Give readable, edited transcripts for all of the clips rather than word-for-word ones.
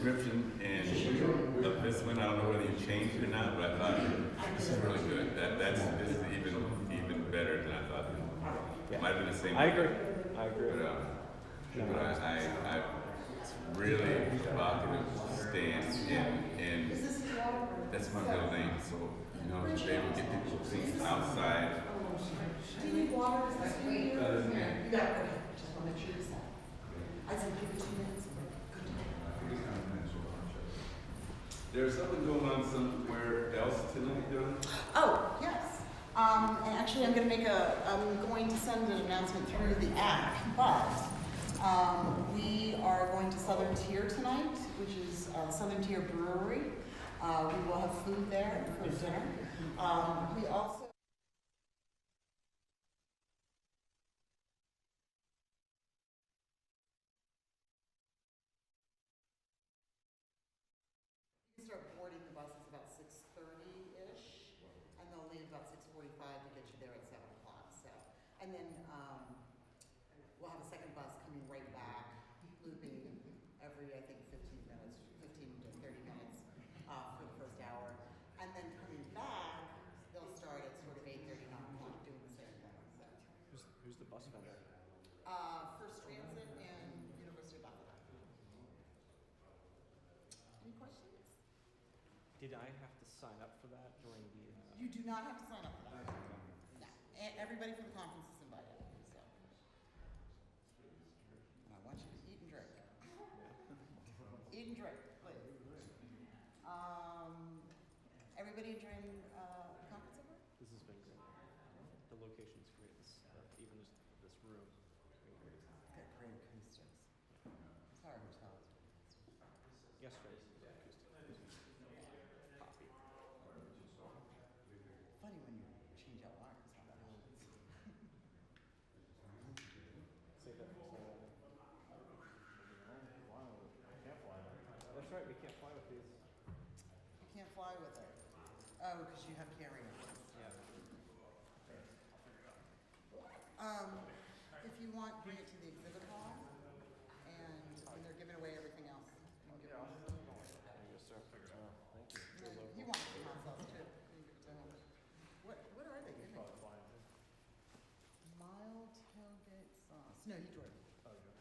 description of this one. I don't know whether you changed it or not, but I thought this is really good. This is even better than I thought. It might have been the same. I agree. I agree. But it's really evocative stance, and that's my middle name. So you know, to be able to get people to think outside. Do you need water? Is that you? You got it. Just want to make sure you said. I said give it 2 minutes. There's something going on somewhere else tonight, John? Oh, yes. And actually, I'm going to send an announcement through the app, but we are going to Southern Tier tonight, which is Southern Tier Brewery. We will have food there for dinner. We also start boarding the buses about 6:30-ish, and they'll leave about 6:45 to get you there at 7 o'clock. So, and then we'll have a second bus coming right back, looping every, I think, 15 to 30 minutes for the first hour, and then coming back, they'll start at sort of 8:30, 9 o'clock, doing the same thing. So. Who's the bus vendor? First Transit and University of Buffalo. Any questions? Did I have to sign up for that during the? You do not have to sign up for that. No. Everybody from the conference is invited. So. And I want you to eat and drink. Eat and drink, please. Everybody enjoying the conference over? This has been great. The location's great. Even this room. Got great acoustics. It's our hotel. Yesterday. Funny when you change out wires, how that happens. Say that. That's right. We can't fly with these. You can't fly with it. Oh, because you have carry-ons. Yeah. If you want, bring it to the exhibit hall, and when they're giving away everything else, you give it all. Yes, sir. Thank you. You want some hot sauce too? You give it to him. What are they giving? Mild tailgate sauce. No, you drove. Oh, yeah.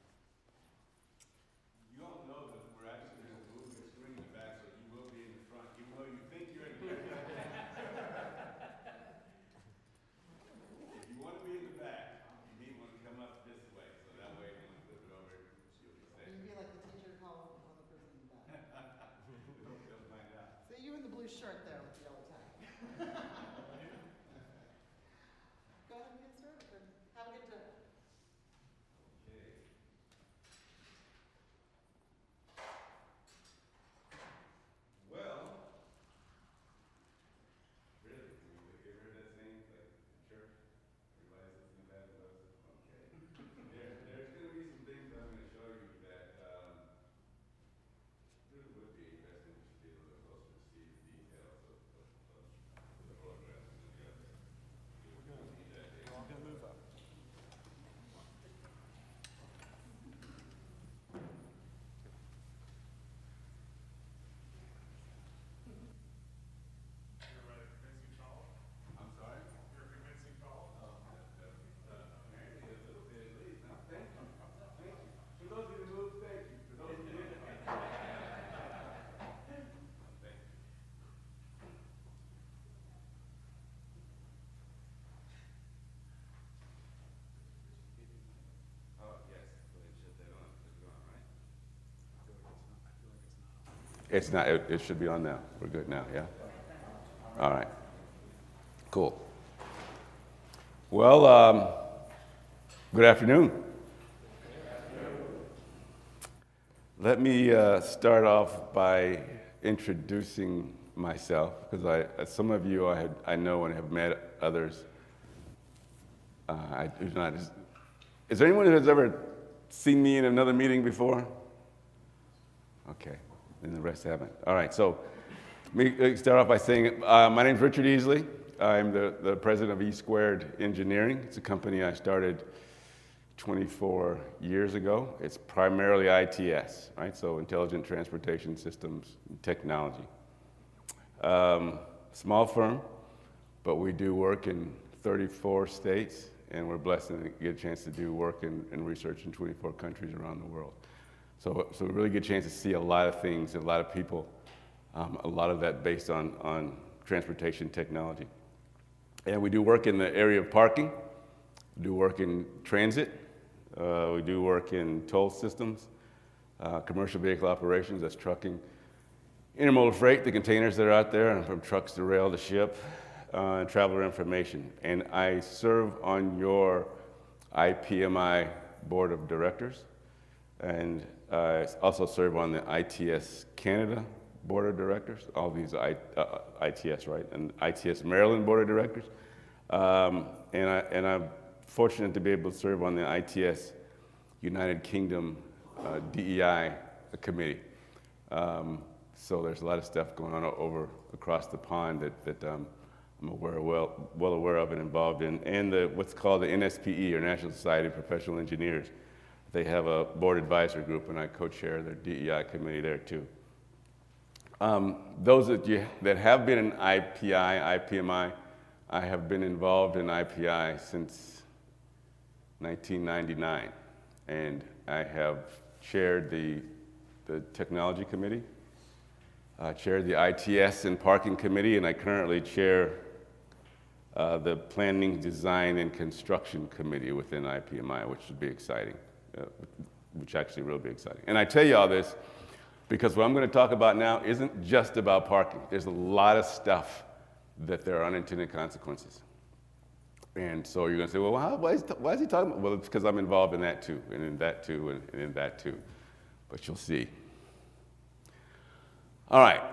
You don't know that we're actually going to move the screen in the back, so you will be in the front, even though you think you're in the back. If you want to be in the back, you may want to come up this way, so that way when we flip it over, you'll be safe. You be like the teacher calling on the person in the back. They'll find out. So you in the blue shirt there with the yellow tie. Go ahead and get started, then. Have a good day. Okay. Well, really, you heard that saying, like church, everybody's listening to that. Okay. There's going to be some things I'm going to show you that really would be interesting to be a little bit closer to see the details of the program. We're all gonna move up. I'm sorry? You're a convincing call? Apparently a little bit at least. No, thank you. Thank you. For those of you who moved, thank you. For those of you who thank you. Oh, yes. Go ahead and shut that on. It's on, right? It's not. It should be on now. We're good now, yeah? All right. Cool. Well, good afternoon. Let me start off by introducing myself, because some of you I know and have met others. Is there anyone who has ever seen me in another meeting before? Okay, and the rest haven't. All right, so let me start off by saying my name is Richard Easley. I'm the president of E Squared Engineering. It's a company I started 24 years ago. It's primarily ITS, right? So Intelligent Transportation Systems and Technology. Small firm, but we do work in 34 states, and we're blessed to get a chance to do work and research in 24 countries around the world. So we really get a chance to see a lot of things, a lot of people, a lot of that based on transportation technology. And we do work in the area of parking, we do work in transit, we do work in toll systems, commercial vehicle operations, that's trucking, intermodal freight, the containers that are out there, and from trucks to rail to ship, and traveler information. And I serve on your IPMI board of directors, and I also serve on the ITS Canada board of directors, all these ITS, right, and ITS Maryland board of directors. And I'm fortunate to be able to serve on the ITS United Kingdom DEI committee. So there's a lot of stuff going on over across the pond that I'm well aware of and involved in. And what's called the NSPE, or National Society of Professional Engineers. They have a board advisory group, and I co-chair their DEI committee there too. Those that have been in IPMI, I have been involved in IPI since 1999, and I have chaired the technology committee, chaired the ITS and parking committee, and I currently chair the planning, design, and construction committee within IPMI, which should be exciting, which actually will be exciting. And I tell you all this because what I'm going to talk about now isn't just about parking. There's a lot of stuff that there are unintended consequences. And so you're going to say, well, why is he talking about? Well, it's because I'm involved in that too, and in that too, and in that too. But you'll see. All right.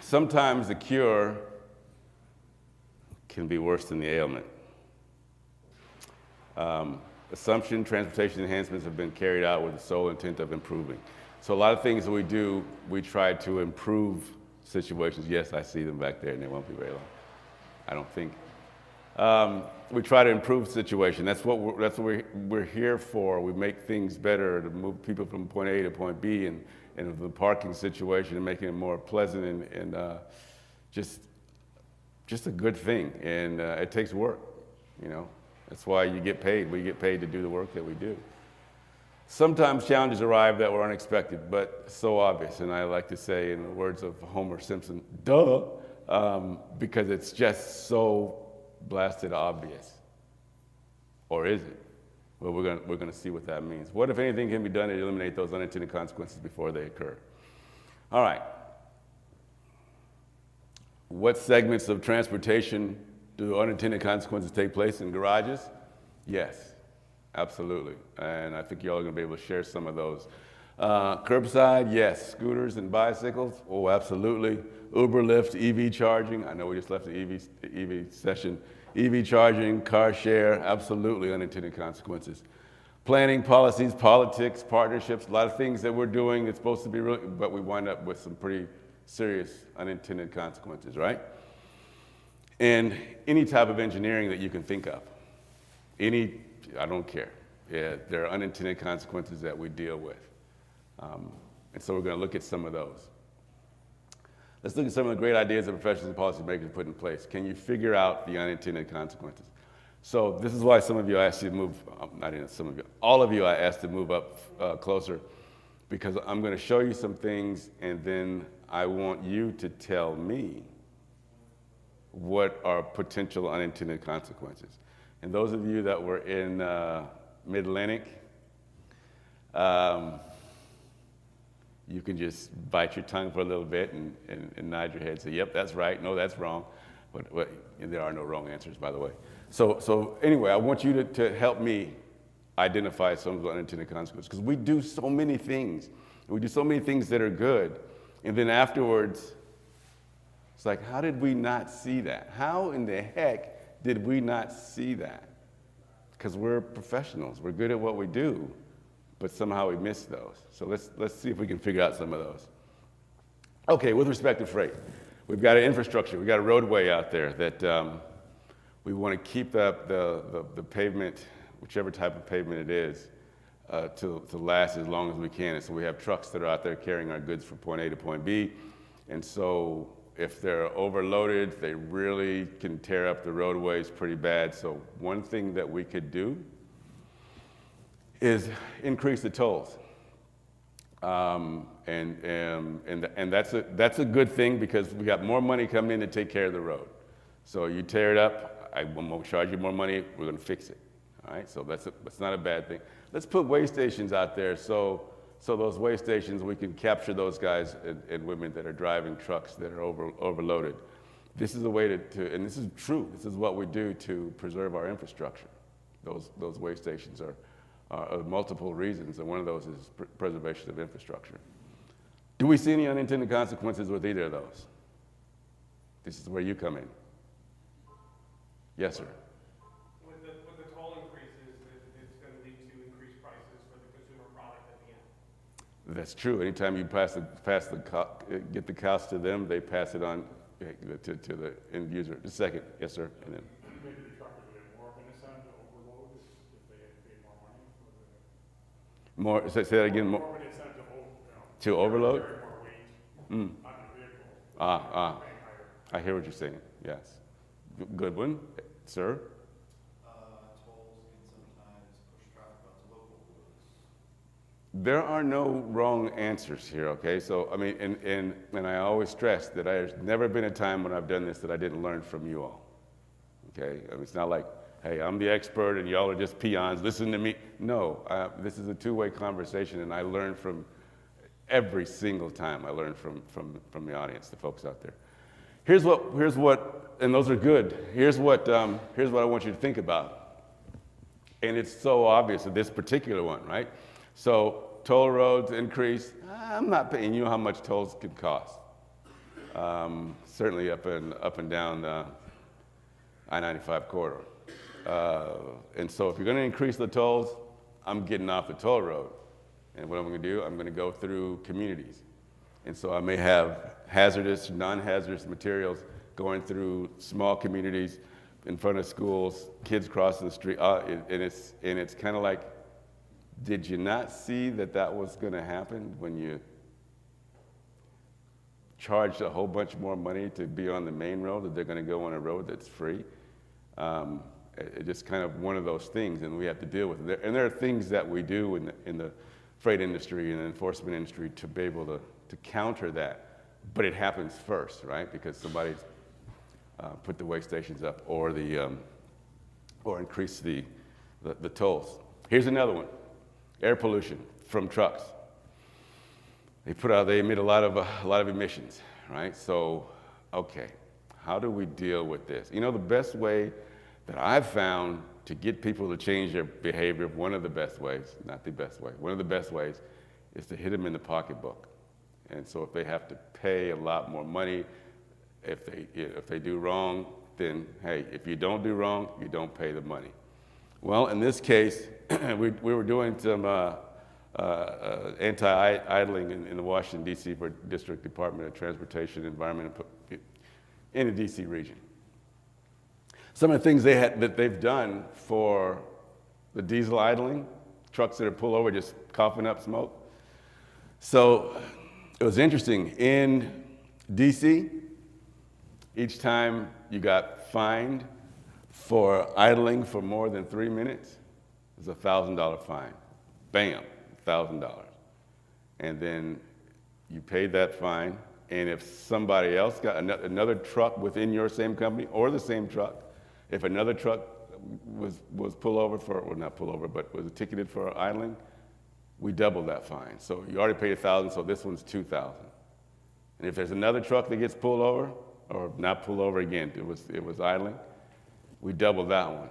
Sometimes the cure can be worse than the ailment. Assumption transportation enhancements have been carried out with the sole intent of improving. So a lot of things that we do, we try to improve situations. Yes, I see them back there, and they won't be very long, I don't think. We try to improve situation. That's what we're here for. We make things better to move people from point A to point B, and the parking situation, and making it more pleasant and just a good thing. And it takes work, you know. That's why you get paid. We get paid to do the work that we do. Sometimes challenges arrive that were unexpected, but so obvious. And I like to say, in the words of Homer Simpson, duh, because it's just so blasted obvious. Or is it? Well, we're going to see what that means. What, if anything, can be done to eliminate those unintended consequences before they occur? All right. What segments of transportation do unintended consequences take place in? Garages? Yes, absolutely. And I think you all are going to be able to share some of those. Curbside? Yes. Scooters and bicycles? Oh, absolutely. Uber, Lyft, EV charging. I know we just left the EV session. EV charging, car share, absolutely unintended consequences. Planning, policies, politics, partnerships, a lot of things that we're doing that's supposed to be really, but we wind up with some pretty serious unintended consequences, right? And any type of engineering that you can think of, I don't care. Yeah, there are unintended consequences that we deal with. And so we're going to look at some of those. Let's look at some of the great ideas that professionals and policymakers put in place. Can you figure out the unintended consequences? So this is why some of you I asked you to move, not even some of you, all of you I asked to move up closer, because I'm going to show you some things, and then I want you to tell me what are potential unintended consequences. And those of you that were in Mid-Atlantic, you can just bite your tongue for a little bit and nod your head and say, yep, that's right, no, that's wrong. But and there are no wrong answers, by the way. So anyway, I want you to help me identify some of the unintended consequences, because we do so many things. We do so many things that are good, and then afterwards, it's like, how did we not see that? How in the heck did we not see that? Because we're professionals. We're good at what we do, but somehow we miss those. So let's see if we can figure out some of those. Okay, with respect to freight, we've got an infrastructure. We've got a roadway out there that we want to keep the pavement whichever type of pavement it is, to last as long as we can. And so we have trucks that are out there carrying our goods from point A to point B. And so if they're overloaded, they really can tear up the roadways pretty bad. So one thing that we could do is increase the tolls. And that's a good thing because we got more money coming in to take care of the road. So you tear it up, I won't charge you more money, we're gonna fix it. All right, so that's not a bad thing. Let's put weigh stations out there so those weigh stations, we can capture those guys and women that are driving trucks that are overloaded. This is a way to, and this is true, this is what we do to preserve our infrastructure. Those weigh stations are multiple reasons, and one of those is preservation of infrastructure. Do we see any unintended consequences with either of those? This is where you come in. Yes, sir. With the toll increases, it's going to lead to increased prices for the consumer product at the end. That's true. Anytime you get the cost to them, they pass it on to the end user. Just a second. Yes, sir. And then. Maybe the truckers would have more of an incentive to overload if they had to pay more money for the... More, say that again. More of an incentive to overload? Carry more weight on the vehicle. I hear what you're saying. Yes. Good one. Sir? Tolls can sometimes push traffic onto local roads. There are no wrong answers here, okay? So, I mean, and I always stress that there's never been a time when I've done this that I didn't learn from you all, okay? I mean, it's not like, hey, I'm the expert and y'all are just peons, listen to me. No, this is a two-way conversation, and I learn from every single time. I learn from the audience, the folks out there. Here's what, and those are good. Here's what I want you to think about. And it's so obvious in this particular one, right? So toll roads increase. I'm not paying you how much tolls could cost. Certainly up and down the I-95 corridor. And so if you're going to increase the tolls, I'm getting off the toll road. And what I'm going to do, I'm going to go through communities. And so I may have hazardous, non-hazardous materials going through small communities in front of schools, kids crossing the street, and it's kind of like, did you not see that was going to happen when you charged a whole bunch more money to be on the main road, that they're going to go on a road that's free? It's just kind of one of those things, and we have to deal with it. And there are things that we do in the freight industry and the enforcement industry to be able to counter that, but it happens first, right? Because somebody's put the weigh stations up or increase the tolls. Here's another one: air pollution from trucks. They emit a lot of emissions, right? So, okay, how do we deal with this? You know, the best way that I've found to get people to change their behavior, one of the best ways, not the best way, one of the best ways is to hit them in the pocketbook. And so if they have to pay a lot more money, if they do wrong, then hey, if you don't do wrong, you don't pay the money. Well, in this case, we were doing some anti-idling in the Washington, D.C. for District Department of Transportation, Environment, in the D.C. region. Some of the things that they've done for the diesel idling, trucks that are pulled over just coughing up smoke. So it was interesting. In D.C., each time you got fined for idling for more than 3 minutes, it was a $1,000 fine. Bam, $1,000. And then you paid that fine, and if somebody else got another truck within your same company or the same truck, if another truck was pulled over for, well, not pulled over, but was ticketed for idling, we doubled that fine. So you already paid $1,000, so this one's $2,000. And if there's another truck that gets pulled over, or not pulled over again, it was idling, we doubled that one.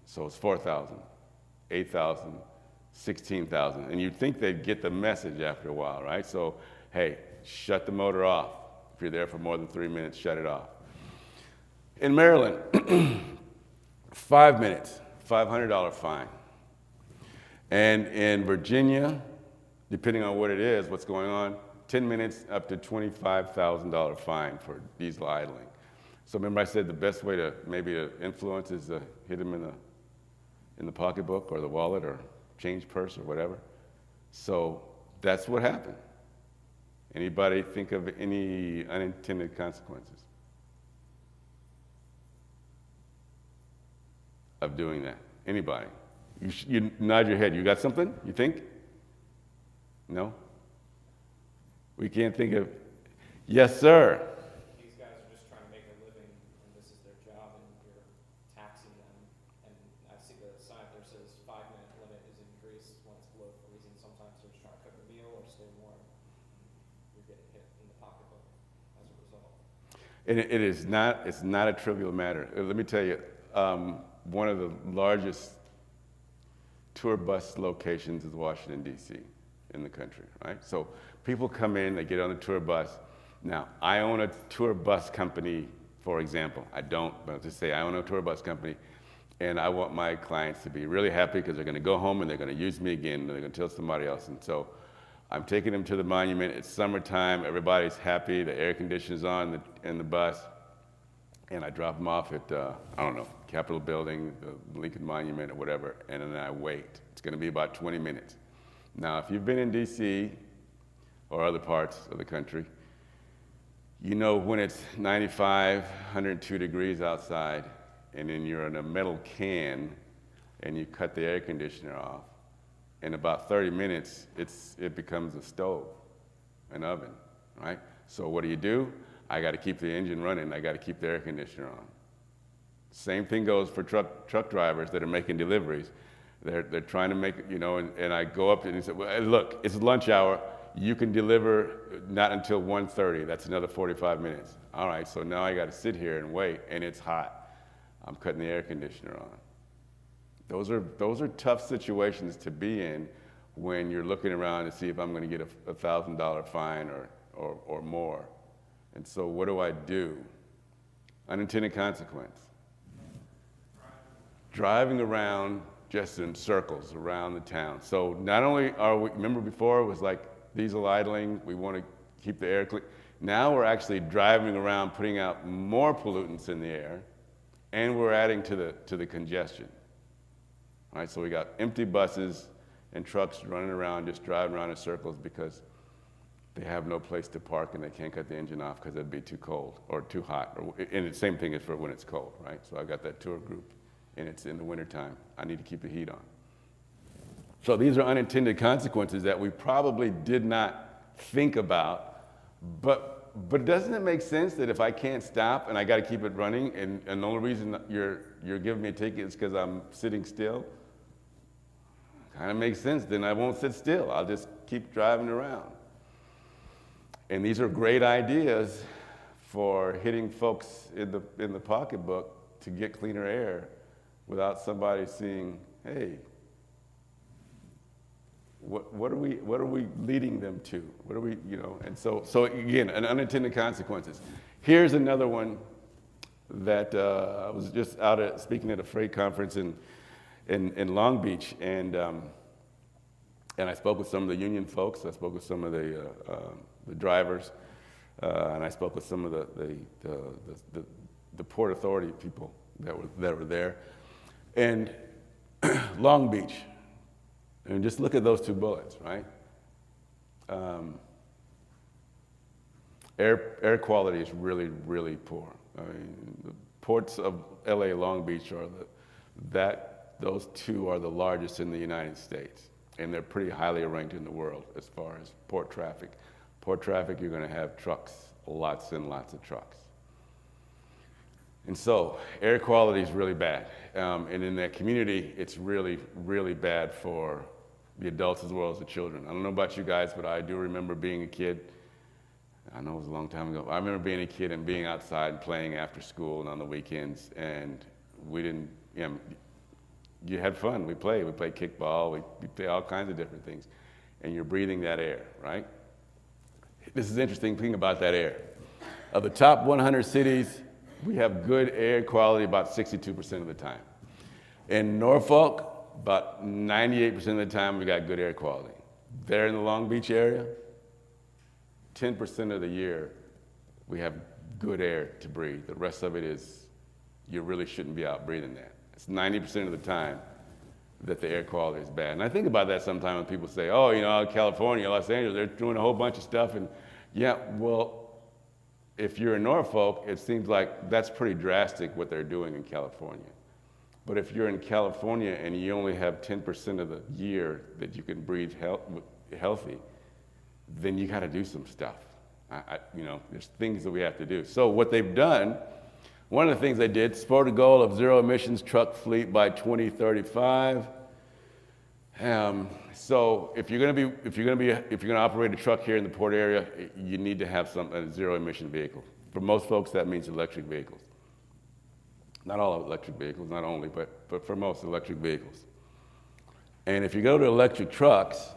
So it's $4,000, $8,000, $16,000. And you'd think they'd get the message after a while, right? So, hey, shut the motor off. If you're there for more than 3 minutes, shut it off. In Maryland, 5 minutes, $500 fine. And in Virginia, depending on what it is, what's going on, 10 minutes up to $25,000 fine for diesel idling. So remember I said the best way to maybe influence is to hit them in the pocketbook or the wallet or change purse or whatever. So that's what happened. Anybody think of any unintended consequences of doing that? Anybody? You nod your head. You got something? You think? No? We can't think of. Yes, sir. These guys are just trying to make a living, and this is their job, and you're taxing them. And I see the sign there says 5-minute limit is increased when it's below freezing. Sometimes they're just trying to cook a meal or stay warm. You're getting hit in the pocketbook as a result. And it's not a trivial matter. Let me tell you, one of the largest tour bus locations is Washington, D.C. in the country, right? So people come in, they get on the tour bus. Now, I own a tour bus company, for example. I don't, but I'll just say I own a tour bus company, and I want my clients to be really happy because they're going to go home and they're going to use me again, and they're going to tell somebody else. And so I'm taking them to the monument. It's summertime. Everybody's happy. The air conditioner's on in the bus. And I drop them off at, I don't know, Capitol Building, the Lincoln Monument, or whatever, and then I wait. It's going to be about 20 minutes. Now, if you've been in D.C. or other parts of the country, you know when it's 95, 102 degrees outside, and then you're in a metal can, and you cut the air conditioner off, in about 30 minutes, it becomes a stove, an oven, right? So what do? I got to keep the engine running. I got to keep the air conditioner on. Same thing goes for truck drivers that are making deliveries. They're trying to make, and I go up and he said, well, look, it's lunch hour. You can deliver not until 1:30. That's another 45 minutes. All right, so now I got to sit here and wait, and it's hot. I'm cutting the air conditioner on. Those are tough situations to be in when you're looking around to see if I'm going to get a $1,000 fine or more. And so what do? Unintended consequence. Driving around just in circles around the town. So not only are we, remember before it was like diesel idling, we want to keep the air clean. Now we're actually driving around putting out more pollutants in the air, and we're adding to the congestion. All right, so we got empty buses and trucks running around, just driving around in circles because they have no place to park and they can't cut the engine off because it'd be too cold or too hot. And the same thing is for when it's cold, right? So I got that tour group, and it's in the wintertime. I need to keep the heat on. So these are unintended consequences that we probably did not think about, but doesn't it make sense that if I can't stop and I got to keep it running, and the only reason you're giving me a ticket is because I'm sitting still? Kind of makes sense. Then I won't sit still. I'll just keep driving around. And these are great ideas for hitting folks in the pocketbook to get cleaner air without somebody seeing, hey, what are we leading them to? What are we, and so again, an unintended consequences. Here's another one that I was just out speaking at a freight conference in Long Beach, and I spoke with some of the union folks. I spoke with some of the drivers, and I spoke with some of the Port Authority people that were there, and Long Beach. And just look at those two bullets, right? Air quality is really, really poor. I mean, the ports of LA, Long Beach those two are the largest in the United States, and they're pretty highly ranked in the world as far as port traffic. Port traffic, you're going to have trucks, lots and lots of trucks. And so air quality is really bad. And in that community, it's really, really bad for the adults as well as the children. I don't know about you guys, but I do remember being a kid. I know it was a long time ago. I remember being a kid and being outside and playing after school and on the weekends. And we didn't, you had fun. We played kickball. We played all kinds of different things. And you're breathing that air, right? This is the interesting thing about that air. Of the top 100 cities, we have good air quality about 62% of the time. In Norfolk, about 98% of the time, we got good air quality. There in the Long Beach area, 10% of the year, we have good air to breathe. The rest of it is, you really shouldn't be out breathing that. It's 90% of the time, that the air quality is bad. And I think about that sometimes when people say, oh, you know, California, Los Angeles, they're doing a whole bunch of stuff. And yeah, well, if you're in Norfolk, it seems like that's pretty drastic what they're doing in California. But if you're in California and you only have 10% of the year that you can breathe healthy, then you got to do some stuff. You know, there's things that we have to do. So what they've done, one of the things they did, support a goal of zero emissions truck fleet by 2035. So if you're going to operate a truck here in the port area, you need to have a zero emission vehicle. For most folks, that means electric vehicles. Not all electric vehicles, not only, but for most electric vehicles. And if you go to electric trucks,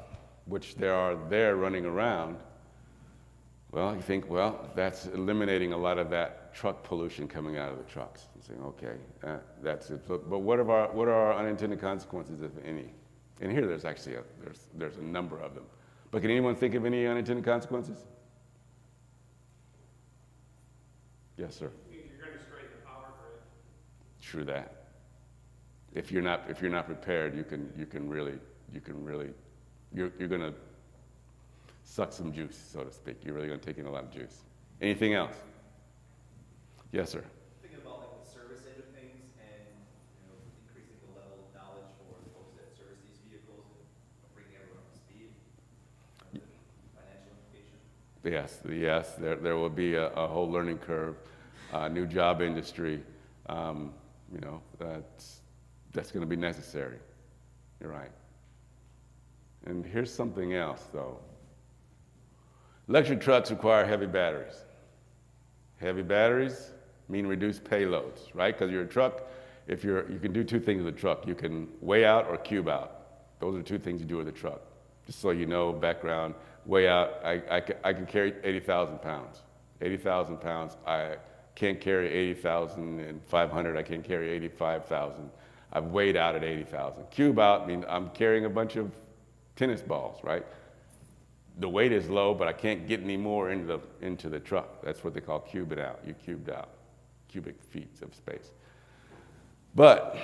which there are there running around, well, you think, well, that's eliminating a lot of that truck pollution coming out of the trucks. I'm saying, okay, that's it. But what are our unintended consequences, if any? And here there's actually there's a number of them. But can anyone think of any unintended consequences? Yes, sir. You're going to strain the power grid. True that. If you're not prepared, you're going to suck some juice, so to speak. You're really going to take in a lot of juice. Anything else? Yes, sir. Thinking about like the service end of things and increasing the level of knowledge for the folks that service these vehicles and bringing everyone up to speed. Financial implication. Yes. There will be a whole learning curve, new job industry. That's going to be necessary. You're right. And here's something else, though. Electric trucks require heavy batteries. Heavy batteries mean reduced payloads, right? Because you're a truck, you can do two things with a truck. You can weigh out or cube out. Those are two things you do with a truck. Just so you know, background, weigh out, I can carry 80,000 pounds. 80,000 pounds, I can't carry 80,500, I can't carry 85,000. I've weighed out at 80,000. Cube out means I'm carrying a bunch of tennis balls, right? The weight is low, but I can't get any more into the truck. That's what they call cube it out. You cubed out, cubic feet of space. But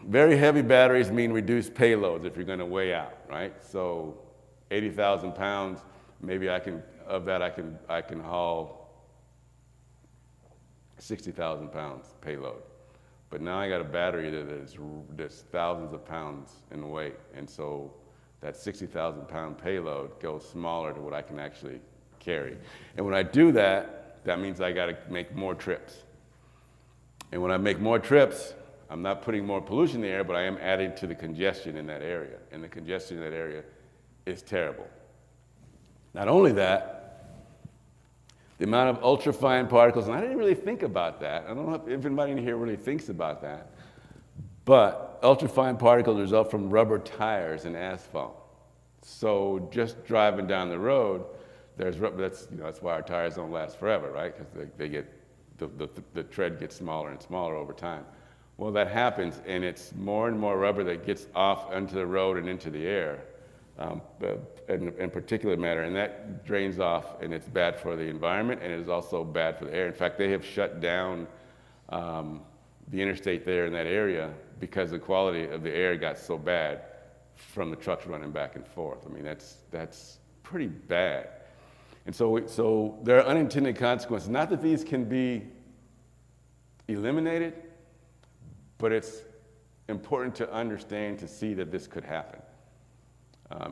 very heavy batteries mean reduced payloads if you're going to weigh out, right? So 80,000 pounds, maybe I can haul 60,000 pounds payload. But now I got a battery that's thousands of pounds in weight, and so that 60,000 pound payload goes smaller to what I can actually carry. And when I do that, that means I got to make more trips. And when I make more trips, I'm not putting more pollution in the air, but I am adding to the congestion in that area. And the congestion in that area is terrible. Not only that, the amount of ultrafine particles, and I didn't really think about that. I don't know if anybody in here really thinks about that. But ultrafine particles result from rubber tires and asphalt. So just driving down the road, that's why our tires don't last forever, right? Because the tread gets smaller and smaller over time. Well, that happens, and it's more and more rubber that gets off onto the road and into the air, in particulate matter, and that drains off, and it's bad for the environment, and it is also bad for the air. In fact, they have shut down the interstate there in that area because the quality of the air got so bad from the trucks running back and forth. I mean, that's pretty bad. And so there are unintended consequences. Not that these can be eliminated, but it's important to understand, to see that this could happen.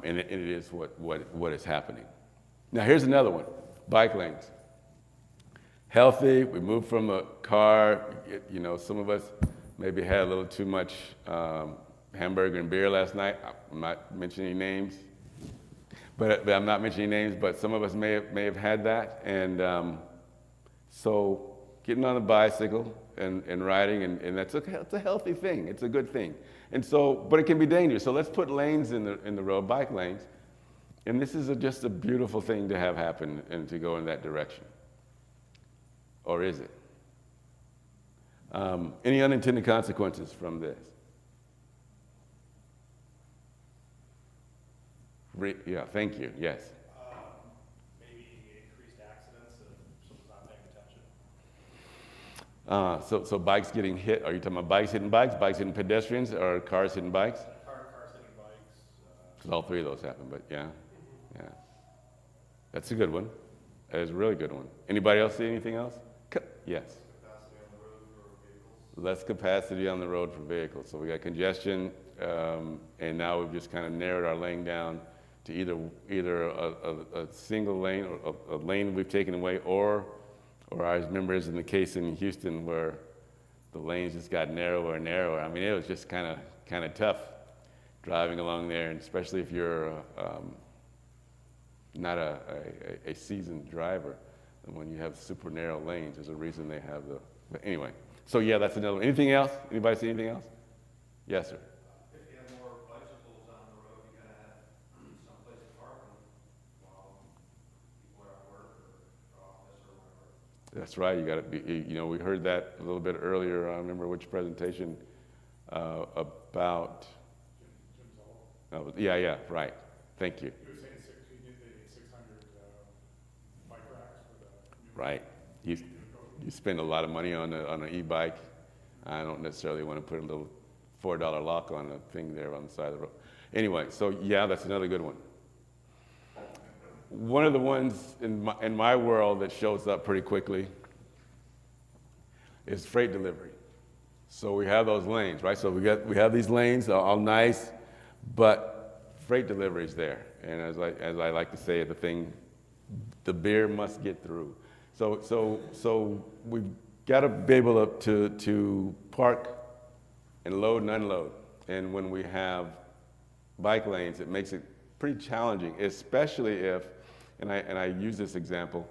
And it is what is happening. Now here's another one, bike lanes. Healthy, we moved from a car, some of us maybe had a little too much hamburger and beer last night. I'm not mentioning names, but I'm not mentioning names, but some of us may have had that. And so getting on a bicycle and riding, and that's okay, it's a healthy thing, it's a good thing. And so, but it can be dangerous. So let's put lanes in the road, bike lanes. And this is just a beautiful thing to have happen and to go in that direction. Or is it? Any unintended consequences from this? Yeah, thank you, yes. Maybe increased accidents if someone's not paying attention. So bikes getting hit, are you talking about bikes hitting pedestrians, or cars hitting bikes? Cars because all three of those happen, but yeah. That's a good one. That is a really good one. Anybody else see anything else? Yes. Less capacity on the road for vehicles. So we got congestion, and now we've just kind of narrowed our lane down to either a single lane or a lane we've taken away, or I remember as in the case in Houston where the lanes just got narrower and narrower. I mean, it was just kind of tough driving along there, and especially if you're not a seasoned driver. And when you have super narrow lanes, there's a reason they have the, but anyway. So yeah, that's another one. Anything else? Anybody see anything else? Yes, sir. If you have more bicycles on the road, you gotta have someplace to park them while people are at work or office or whatever. That's right. You got to be, you know, we heard that a little bit earlier. I remember which presentation about. Oh, yeah, right. Thank you. You were saying you did the 600 bike racks for the new. Right. You spend a lot of money on an e-bike. I don't necessarily want to put a little $4 lock on a thing there on the side of the road. Anyway, so yeah, that's another good one. One of the ones in my world that shows up pretty quickly is freight delivery. So we have those lanes, right? So we have these lanes, all nice, but freight delivery is there. And as I like to say, the beer must get through. So we've got to be able to park and load and unload. And when we have bike lanes, it makes it pretty challenging, especially if, and I use this example,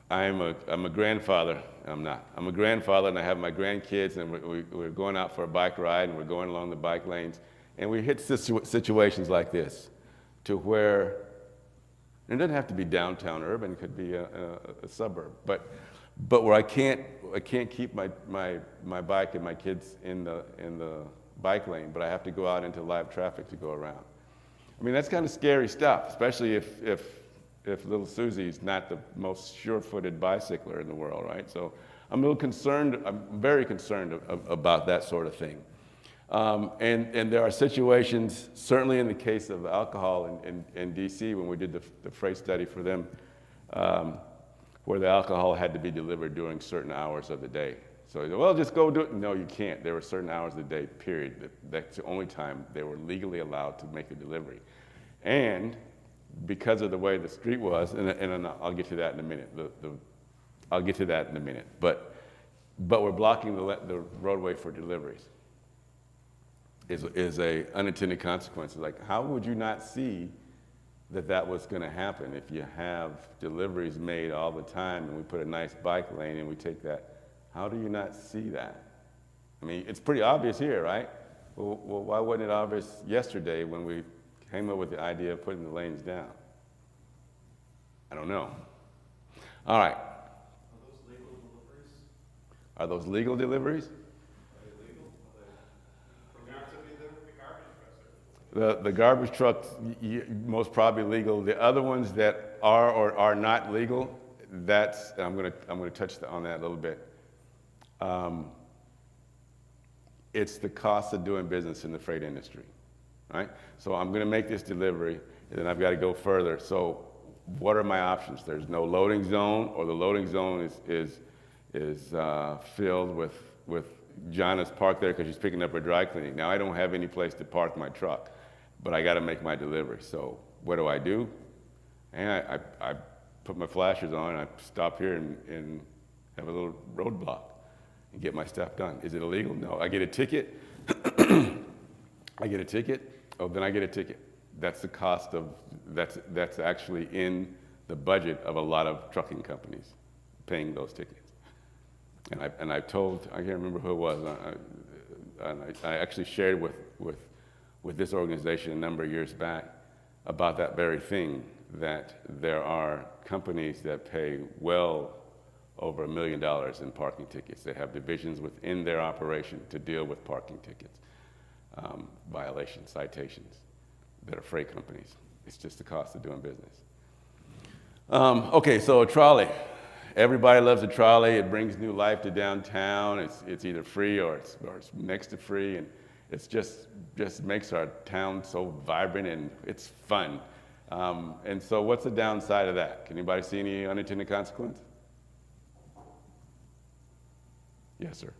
I'm a grandfather. I'm a grandfather, and I have my grandkids, and we're going out for a bike ride, and we're going along the bike lanes, and we hit situations like this, to where it doesn't have to be downtown urban; it could be a suburb, but where I can't keep my bike and my kids in the bike lane, but I have to go out into live traffic to go around. I mean, that's kind of scary stuff, especially if little Susie's not the most sure-footed bicycler in the world, right? So I'm a little concerned. I'm very concerned about that sort of thing. And there are situations, certainly in the case of alcohol in DC, when we did the freight study for them, where the alcohol had to be delivered during certain hours of the day. So, well, just go do it. No, you can't. There were certain hours of the day, period. That's the only time they were legally allowed to make a delivery. And because of the way the street was, and I'll get to that in a minute. I'll get to that in a minute. But we're blocking the roadway for deliveries. Is a unintended consequence. Like, how would you not see that was going to happen if you have deliveries made all the time and we put a nice bike lane and we take that? How do you not see that? I mean, it's pretty obvious here, right? Well, why wasn't it obvious yesterday when we came up with the idea of putting the lanes down? I don't know. All right. Are those legal deliveries? Are those legal deliveries? Are they legal? Are they permitted to be there? The garbage trucks, most probably legal. The other ones that are or are not legal, that's, I'm gonna touch on that a little bit. It's the cost of doing business in the freight industry, right? So I'm gonna make this delivery, and then I've got to go further. So what are my options? There's no loading zone, or the loading zone is filled with John is parked there because she's picking up her dry cleaning. Now I don't have any place to park my truck, but I got to make my delivery. So what do? And I put my flashers on, and I stop here and have a little roadblock and get my stuff done. Is it illegal? No. I get a ticket. I get a ticket. Oh, then I get a ticket. That's the cost of, that's actually in the budget of a lot of trucking companies, paying those tickets. And I told, I can't remember who it was, I actually shared with this organization a number of years back about that very thing, that there are companies that pay well over $1 million in parking tickets. They have divisions within their operation to deal with parking tickets, violations, citations, that are freight companies. It's just the cost of doing business. Okay, so a trolley. Everybody loves a trolley. It brings new life to downtown. It's either free or it's next to free. It's just makes our town so vibrant and it's fun. And so what's the downside of that? Can anybody see any unintended consequence? Yes, sir.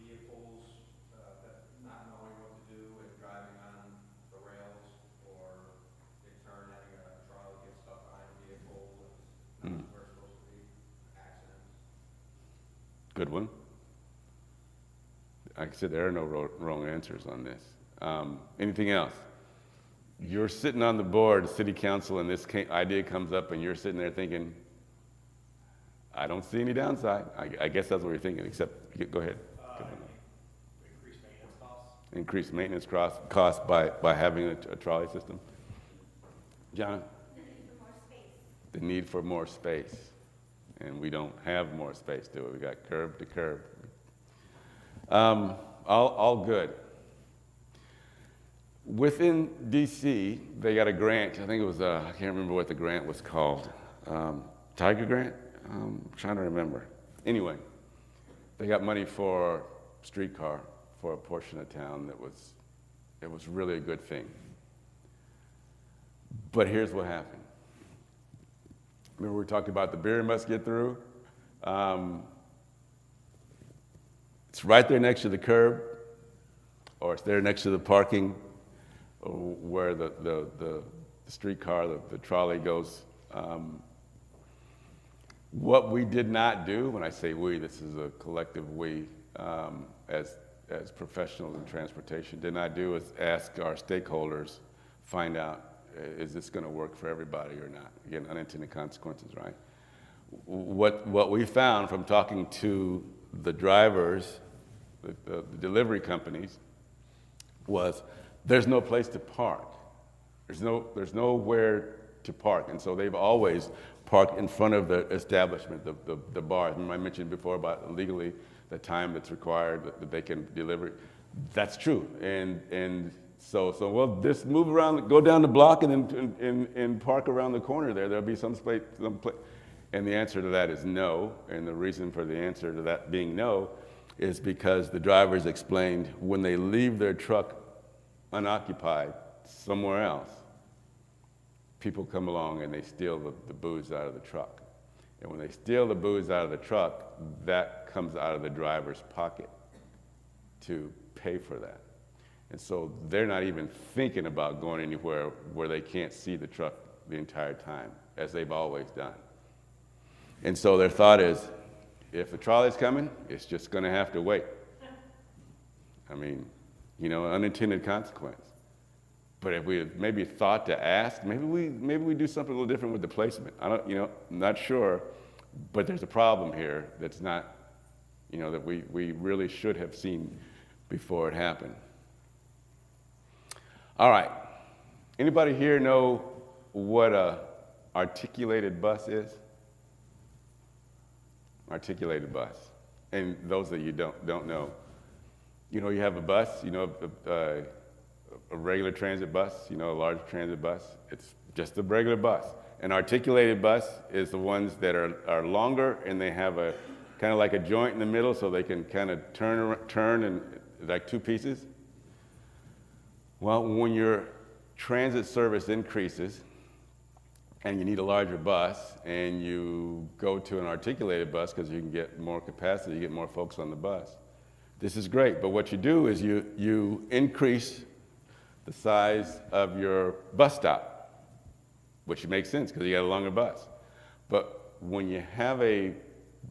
Vehicles that not knowing what to do and driving on the rails, or in turn having a trolley get stuck behind a vehicle that's not where it's supposed to be, accidents. Good one. Like I said, there are no wrong answers on this. Anything else? You're sitting on the board, city council, and this idea comes up, and you're sitting there thinking, I don't see any downside. I guess that's what you're thinking, except, go ahead. Increased maintenance costs. Increased maintenance costs by having a trolley system. John? The need for more space. And we don't have more space, do we? We got curb to curb. All good. Within DC, they got a grant. I think it was, I can't remember what the grant was called. Tiger Grant? I'm trying to remember. Anyway, they got money for streetcar for a portion of town it was really a good thing. But here's what happened. Remember we talked about the beer must get through? It's right there next to the curb, or it's there next to the parking where the streetcar, the trolley goes. What we did not do, when I say we, this is a collective we, as professionals in transportation, did not do is ask our stakeholders, find out, is this going to work for everybody or not? Again, unintended consequences, right? What we found from talking to the drivers, the delivery companies, was there's no place to park. There's nowhere to park, and so they've always parked in front of the establishment, the bar. Remember I mentioned before about legally the time that's required that they can deliver. That's true, and so well, just move around, go down the block, and park around the corner there. There'll be some place. And the answer to that is no. And the reason for the answer to that being no is because the drivers explained when they leave their truck unoccupied somewhere else, people come along and they steal the booze out of the truck. And when they steal the booze out of the truck, that comes out of the driver's pocket to pay for that. And so they're not even thinking about going anywhere where they can't see the truck the entire time, as they've always done. And so their thought is, if the trolley's coming, it's just going to have to wait. I mean, unintended consequence. But if we had maybe thought to ask, maybe we do something a little different with the placement. I'm not sure, but there's a problem here that's not, that we really should have seen before it happened. All right. Anybody here know what a articulated bus is? Articulated bus. And those that you don't know, you have a bus, a regular transit bus, a large transit bus. It's just a regular bus. An articulated bus is the ones that are longer and they have a kind of like a joint in the middle so they can kind of turn and like two pieces. Well, when your transit service increases and you need a larger bus and you go to an articulated bus because you can get more capacity, you get more folks on the bus. This is great, but what you do is you increase the size of your bus stop, which makes sense because you got a longer bus. But when you have a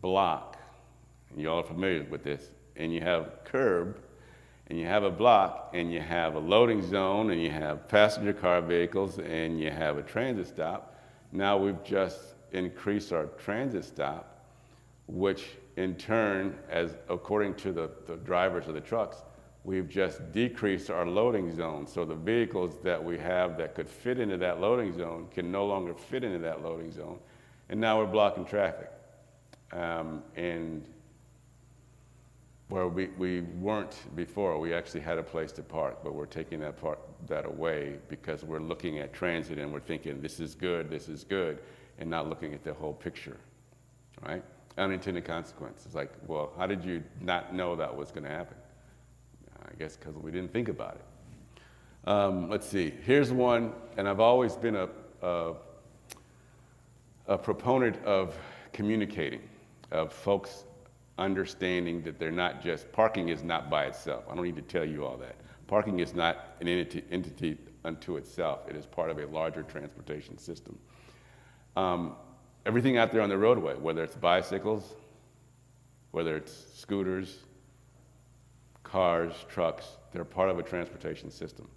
block, and you all are familiar with this, and you have curb, and you have a block, and you have a loading zone, and you have passenger car vehicles, and you have a transit stop, now we've just increased our transit stop, which in turn, according to the drivers of the trucks, we've just decreased our loading zone. So the vehicles that we have that could fit into that loading zone can no longer fit into that loading zone. And now we're blocking traffic. And where we weren't before, we actually had a place to park, but we're taking that away because we're looking at transit and we're thinking, this is good, and not looking at the whole picture, right? Unintended consequences. Like, well, how did you not know that was going to happen? I guess because we didn't think about it. Let's see, here's one, and I've always been a proponent of communicating, of folks understanding that they're not just, parking is not by itself. I don't need to tell you all that. Parking is not an entity unto itself. It is part of a larger transportation system. Everything out there on the roadway, whether it's bicycles, whether it's scooters, cars, trucks, they're part of a transportation system.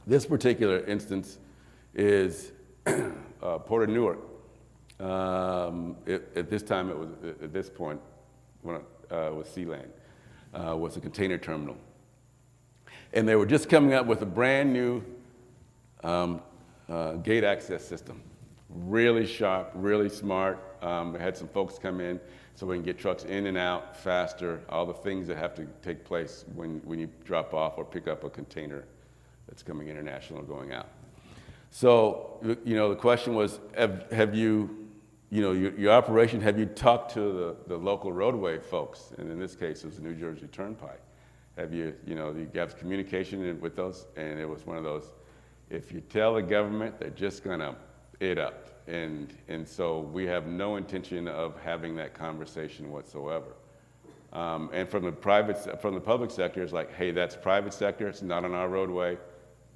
This particular instance is Port of Newark. At this time, it was, at this point, when it was Sealand, was a container terminal. And they were just coming up with a brand new gate access system. Really sharp, really smart. They had some folks come in so we can get trucks in and out faster, all the things that have to take place when you drop off or pick up a container that's coming international or going out. So, the question was, have you, your operation, have you talked to the local roadway folks? And in this case, it was the New Jersey Turnpike. Have you, you have communication with those? And it was one of those, if you tell the government, they're just gonna eat up. And so we have no intention of having that conversation whatsoever. And from the public sector, it's like, hey, that's private sector, it's not on our roadway,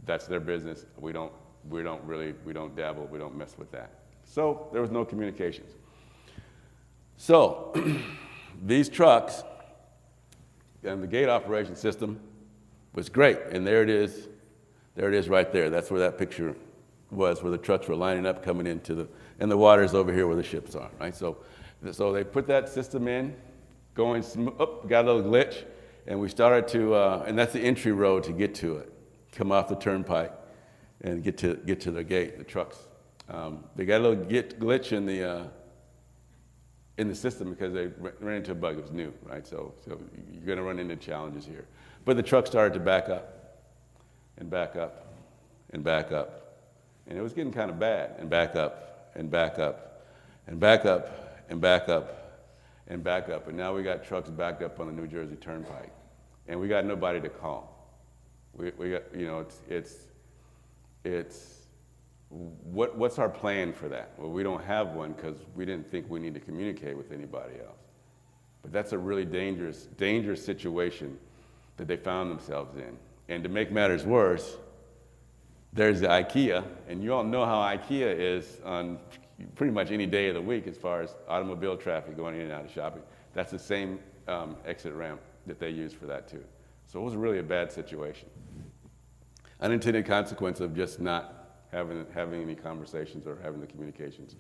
that's their business. We don't dabble, we don't mess with that. So there was no communications. So these trucks and the gate operation system was great, and there it is right there. That's where that picture was, where the trucks were lining up coming into and the water's over here where the ships are, right? So they put that system in, going smooth, got a little glitch, and we started to, and that's the entry road to get to it. Come off the turnpike and get to the gate, the trucks. They got a little glitch in the system because they ran into a bug. It was new, right? So you're going to run into challenges here. But the truck started to back up and back up and back up. And it was getting kind of bad, and back up and back up and back up and back up and back up. And now we got trucks backed up on the New Jersey Turnpike. And we got nobody to call. We got, what's our plan for that? Well, we don't have one because we didn't think we need to communicate with anybody else. But that's a really dangerous situation that they found themselves in. And to make matters worse, there's the IKEA, and you all know how IKEA is on pretty much any day of the week as far as automobile traffic going in and out of shopping. That's the same exit ramp that they use for that too. So it was really a bad situation. Unintended consequence of just not having any conversations or having the communications.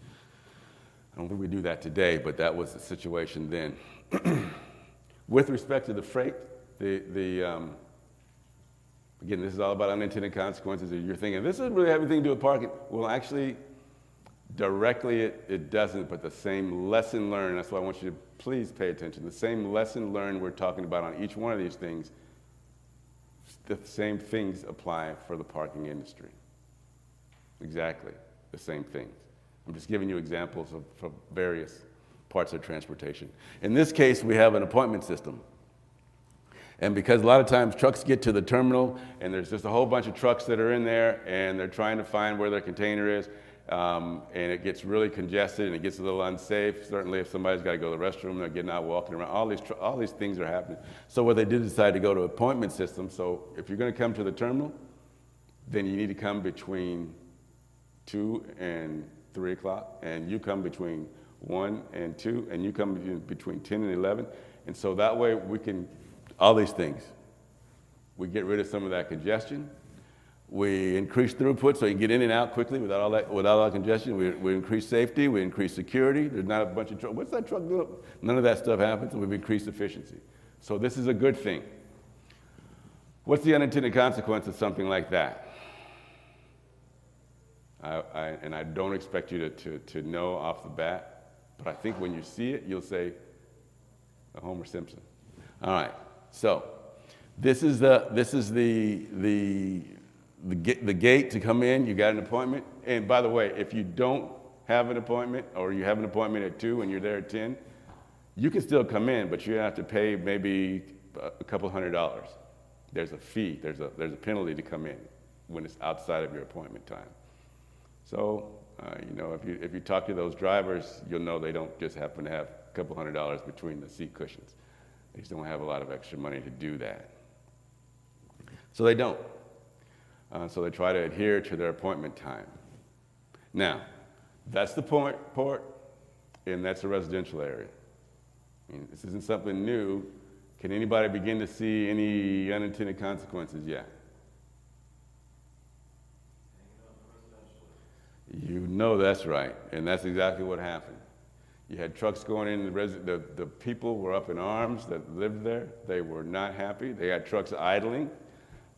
I don't think we do that today, but that was the situation then. With respect to the freight, again, this is all about unintended consequences. You're thinking, this doesn't really have anything to do with parking. Well, actually, directly it doesn't, but the same lesson learned, that's why I want you to please pay attention. The same lesson learned we're talking about on each one of these things, the same things apply for the parking industry. Exactly, the same things. I'm just giving you examples of various parts of transportation. In this case, we have an appointment system. And because a lot of times trucks get to the terminal and there's just a whole bunch of trucks that are in there and they're trying to find where their container is, and it gets really congested and it gets a little unsafe. Certainly if somebody's got to go to the restroom, they're getting out, walking around, all these things are happening. So what they did decide to go to appointment system. So if you're going to come to the terminal, then you need to come between 2 and 3 o'clock, and you come between 1 and 2, and you come between 10 and 11. And so that way we can, all these things. We get rid of some of that congestion. We increase throughput so you can get in and out quickly without all that congestion. We increase safety, we increase security. There's not a bunch of trucks. What's that truck doing? None of that stuff happens, and we've increased efficiency. So this is a good thing. What's the unintended consequence of something like that? And I don't expect you to know off the bat, but I think when you see it, you'll say, Homer Simpson. All right. So this is the gate to come in. You got an appointment. And by the way, if you don't have an appointment or you have an appointment at 2 and you're there at 10, you can still come in, but you have to pay maybe a couple $100. There's a fee, there's a penalty to come in when it's outside of your appointment time. So, you know, if you talk to those drivers, you'll know they don't just happen to have a couple $100 between the seat cushions. They just don't have a lot of extra money to do that. So they don't. So they try to adhere to their appointment time. Now, that's the port, and that's a residential area. I mean, this isn't something new. Can anybody begin to see any unintended consequences yet? You know that's right, and that's exactly what happened. You had trucks going in, the people were up in arms that lived there. They were not happy. They had trucks idling.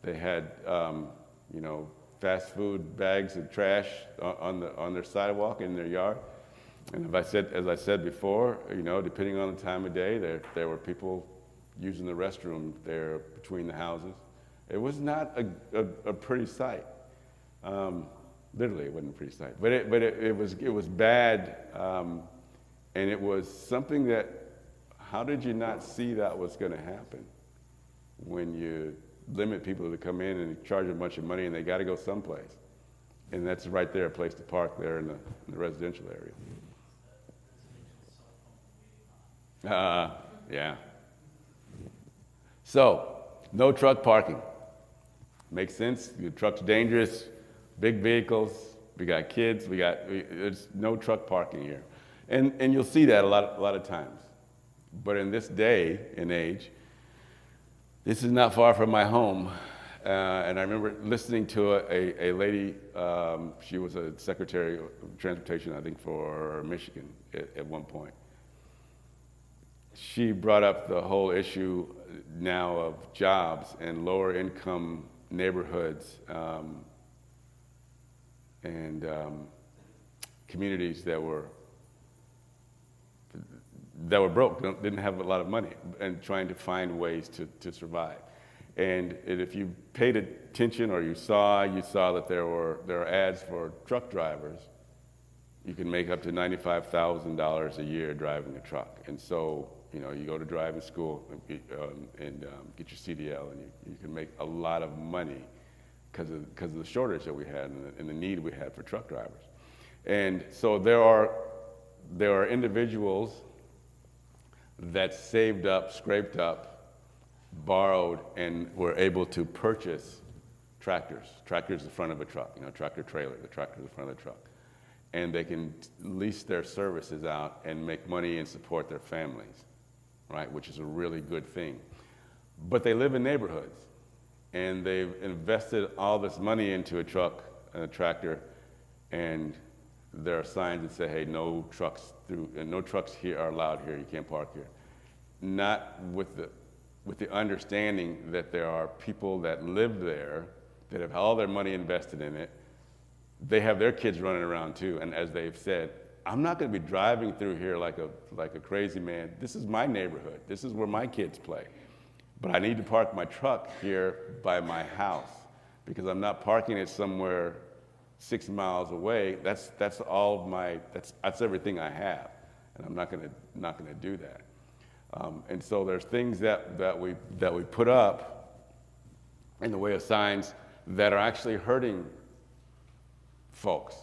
They had, you know, fast food bags of trash on their sidewalk in their yard. And as I said before, you know, depending on the time of day, there were people using the restroom there between the houses. It was not a pretty sight. Literally, it wasn't a pretty sight. But it was bad, and it was something that, how did you not see that was going to happen when you limit people to come in and charge a bunch of money and they got to go someplace? And that's right there, a place to park there in the residential area. Yeah. So, no truck parking. Makes sense. The truck's dangerous, big vehicles. We got kids. There's no truck parking here, and you'll see that a lot of times. But in this day and age, this is not far from my home, and I remember listening to a lady. She was a secretary of transportation, I think, for Michigan at one point. She brought up the whole issue now of jobs and lower income neighborhoods and communities that were broke, didn't have a lot of money, and trying to find ways to survive. And if you paid attention or you saw that there are ads for truck drivers. You can make up to $95,000 a year driving a truck. And so, you know, you go to driving school and get your CDL, and you can make a lot of money because of the shortage that we had and the need we had for truck drivers. And so there are individuals that saved up, scraped up, borrowed, and were able to purchase tractors. Tractors in front of a truck, you know, tractor trailer, the tractor in front of the truck. And they can lease their services out and make money and support their families, right, which is a really good thing. But they live in neighborhoods, and they've invested all this money into a truck and a tractor, and there are signs that say, hey, no trucks here are allowed here, you can't park here. Not with the understanding that there are people that live there that have all their money invested in it. They have their kids running around too, and as they've said, I'm not going to be driving through here like a crazy man. This is my neighborhood. This is where my kids play. But I need to park my truck here by my house because I'm not parking it somewhere 6 miles away. That's everything I have, and I'm not going to do that. And so there's things that we put up in the way of signs that are actually hurting folks,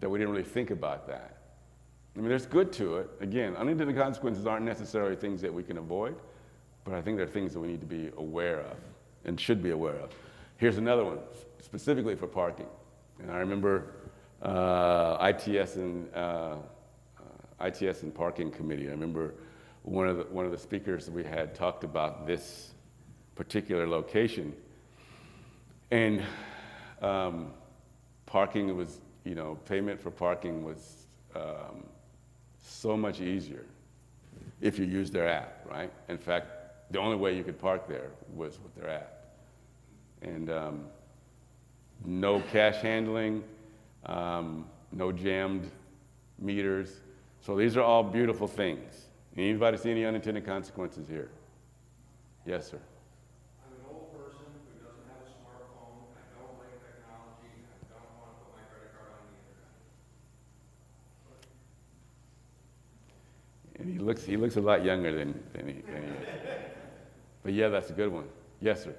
that we didn't really think about that. I mean, there's good to it. Again, unintended consequences aren't necessarily things that we can avoid, but I think they're things that we need to be aware of and should be aware of. Here's another one, specifically for parking. And I remember ITS and Parking Committee. I remember one of the speakers that we had talked about this particular location, and parking was, you know, payment for parking was so much easier if you use their app, right? In fact, the only way you could park there was with their app. And no cash handling, no jammed meters. So these are all beautiful things. Anybody see any unintended consequences here? Yes, sir. I'm an old person who doesn't have a smartphone. I don't like technology. I don't want to put my credit card on the internet. And he looks a lot younger than he is. But yeah, that's a good one. Yes, sir.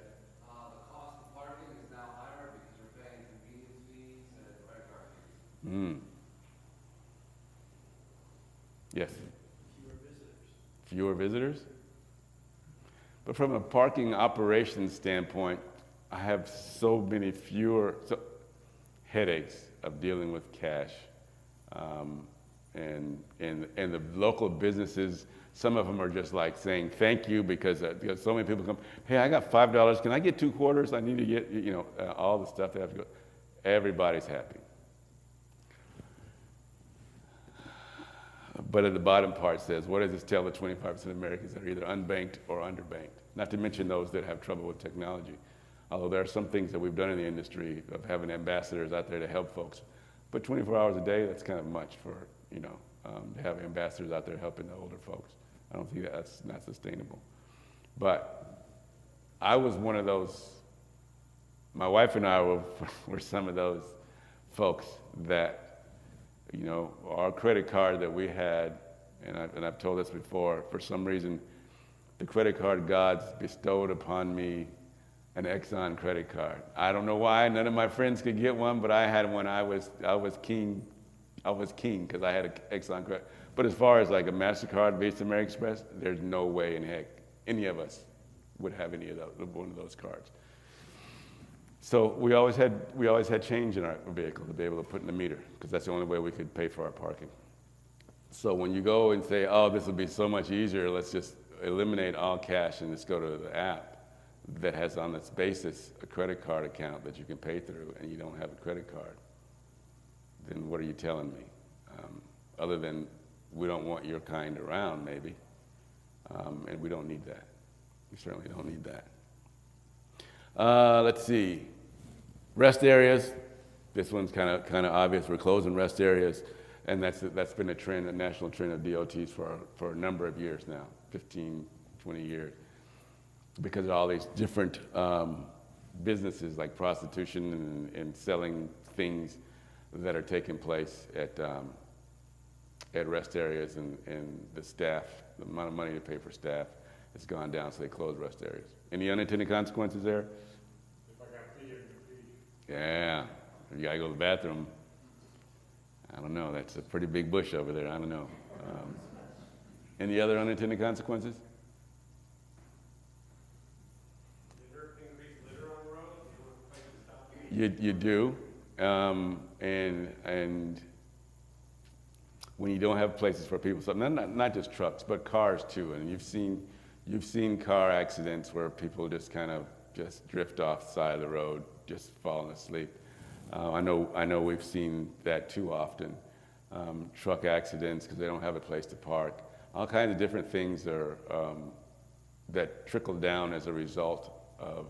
Mm. Yes. Fewer visitors? But from a parking operations standpoint, I have so many fewer headaches of dealing with cash. And the local businesses, some of them are just like saying thank you because so many people come, hey, I got $5, can I get 2 quarters? I need to get, all the stuff they have to go. Everybody's happy. But at the bottom part says, what does this tell the 25% of Americans that are either unbanked or underbanked? Not to mention those that have trouble with technology. Although there are some things that we've done in the industry of having ambassadors out there to help folks. But 24 hours a day, that's kind of much for, to have ambassadors out there helping the older folks. I don't think that's not sustainable. But I was one of those, my wife and I were some of those folks that, our credit card that we had, and I've told this before, for some reason, the credit card gods bestowed upon me an Exxon credit card. I don't know why, none of my friends could get one, but I had one. I was king because I had an Exxon credit. But as far as like a MasterCard, Visa, American Express, there's no way in heck any of us would have any of those, one of those cards. So we always had change in our vehicle to be able to put in the meter, because that's the only way we could pay for our parking. So when you go and say, oh, this will be so much easier, let's just eliminate all cash and just go to the app that has on its basis a credit card account that you can pay through, and you don't have a credit card, then what are you telling me? Other than we don't want your kind around, maybe, and we don't need that. We certainly don't need that. Let's see. Rest areas. This one's kind of obvious. We're closing rest areas, and that's been a trend, a national trend of DOTs for a number of years now, 15, 20 years, because of all these different businesses like prostitution and selling things that are taking place at rest areas, and the staff, the amount of money to pay for staff has gone down, so they close rest areas. Any unintended consequences there? If I got pee, I can pee. Yeah, if you gotta go to the bathroom, I don't know, that's a pretty big bush over there, I don't know. Any other unintended consequences? Increased litter on the road? You do, and when you don't have places for people, so not just trucks, but cars too, and you've seen car accidents where people just kind of just drift off the side of the road, just falling asleep. I know we've seen that too often. Truck accidents because they don't have a place to park. All kinds of different things are, that trickle down as a result of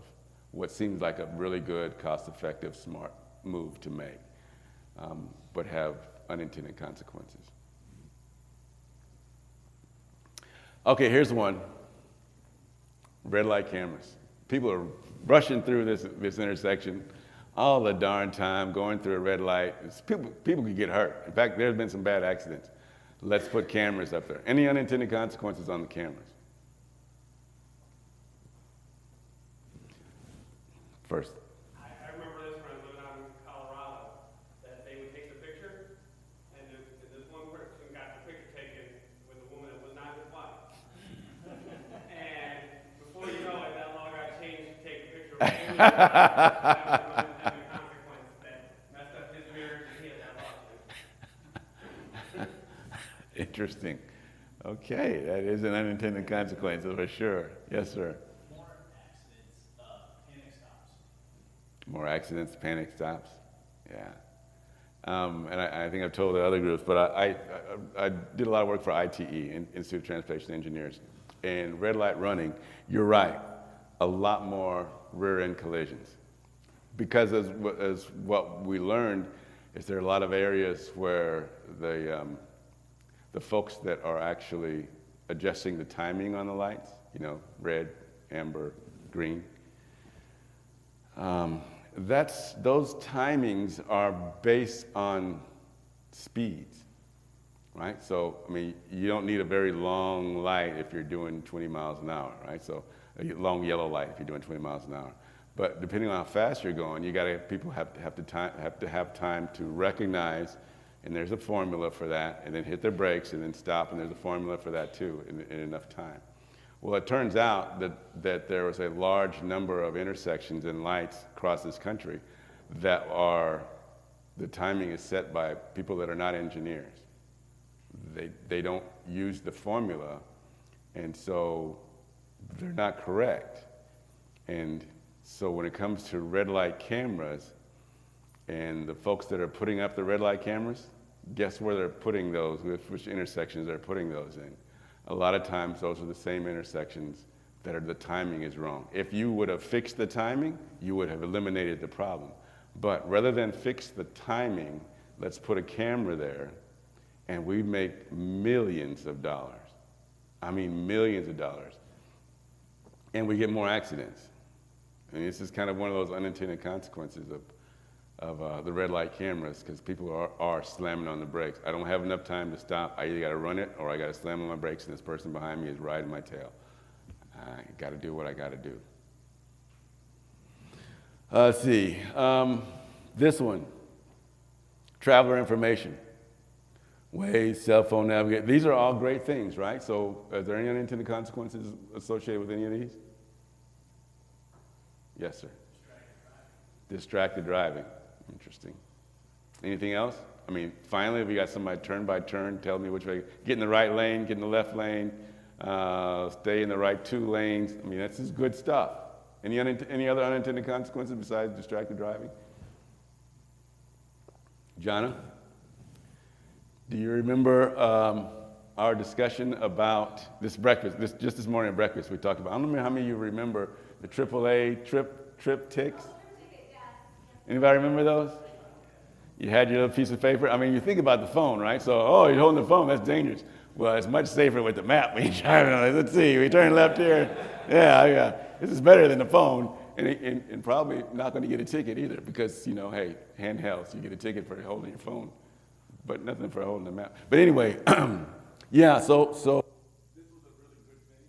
what seems like a really good, cost-effective, smart move to make, but have unintended consequences. Okay, here's one. Red light cameras. People are rushing through this intersection all the darn time, going through a red light. People could get hurt. In fact, there's been some bad accidents. Let's put cameras up there. Any unintended consequences on the cameras? First. I remember this when I was living out in Colorado, that they would take the picture, and this one person got the picture taken with a woman that was not his wife. And before you know it, that law got changed to take a picture of him. That was an unintended consequence that messed up his marriage, and he had that lawsuit. Interesting. Okay, that is an unintended consequence for sure. Yes, sir. More accidents, panic stops. Yeah. And I think I've told the other groups, but I did a lot of work for ITE, Institute of Transportation Engineers. And red light running, you're right, a lot more rear end collisions. Because as what we learned is there are a lot of areas where the folks that are actually adjusting the timing on the lights, red, amber, green, those timings are based on speeds, right? So, I mean, you don't need a very long light if you're doing 20 miles an hour, right? So, a long yellow light if you're doing 20 miles an hour. But depending on how fast you're going, people have to have time to recognize, and there's a formula for that, and then hit their brakes and then stop, and there's a formula for that too in enough time. Well, it turns out that there was a large number of intersections and lights across this country that the timing is set by people that are not engineers. They don't use the formula, and so they're not correct. And so when it comes to red light cameras, and the folks that are putting up the red light cameras, guess where they're putting those, which intersections they're putting those in. A lot of times those are the same intersections that the timing is wrong. If you would have fixed the timing, you would have eliminated the problem. But rather than fix the timing, let's put a camera there, and we make millions of dollars. I mean millions of dollars. And we get more accidents. And this is kind of one of those unintended consequences of the red light cameras, because people are slamming on the brakes. I don't have enough time to stop. I either got to run it or I got to slam on my brakes, and this person behind me is riding my tail. I got to do what I got to do. Let's see. This one, traveler information. Waze, cell phone navigate. These are all great things, right? So are there any unintended consequences associated with any of these? Yes, sir. Distracted driving. Interesting. Anything else? I mean, finally, we got somebody turn by turn, tell me which way. Get in the right lane, get in the left lane, stay in the right 2 lanes. I mean, that's just good stuff. Any other unintended consequences besides distracted driving? Jonna? Do you remember our discussion about this breakfast? Just this morning at breakfast, we talked about, I don't know how many of you remember the AAA trip ticks? Anybody remember those? You had your little piece of paper. I mean, you think about the phone, right? So, oh, you're holding the phone, that's dangerous. Well, it's much safer with the map when you're driving. Let's see, we turn left here. Yeah. This is better than the phone. And probably not going to get a ticket either because, you know, hey, handheld, so you get a ticket for holding your phone, but nothing for holding the map. But anyway, yeah, so this was a really good thing.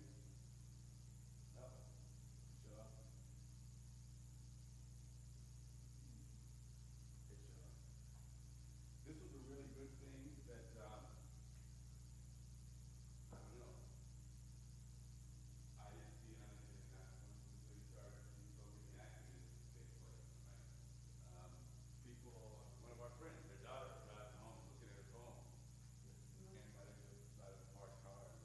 This was a really good thing that, I don't know, I didn't see anything that when we started seeing so many accidents take place. Right? People, one of our friends, their daughter was driving home looking at her phone, and by the side of a parked car.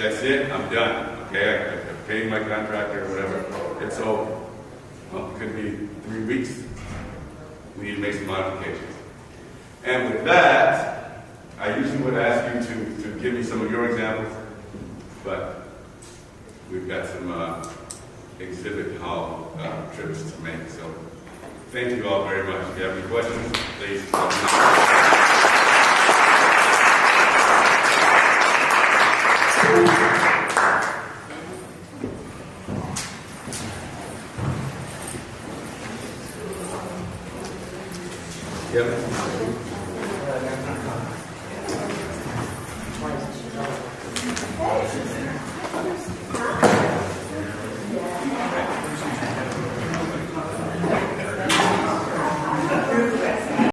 that's it, I'm done, okay? I paid my contractor or whatever, it's over. Well, it could be 3 weeks. We need to make some modifications. And with that, I usually would ask you to give me some of your examples, but we've got some exhibit hall trips to make. So thank you all very much. If you have any questions, please.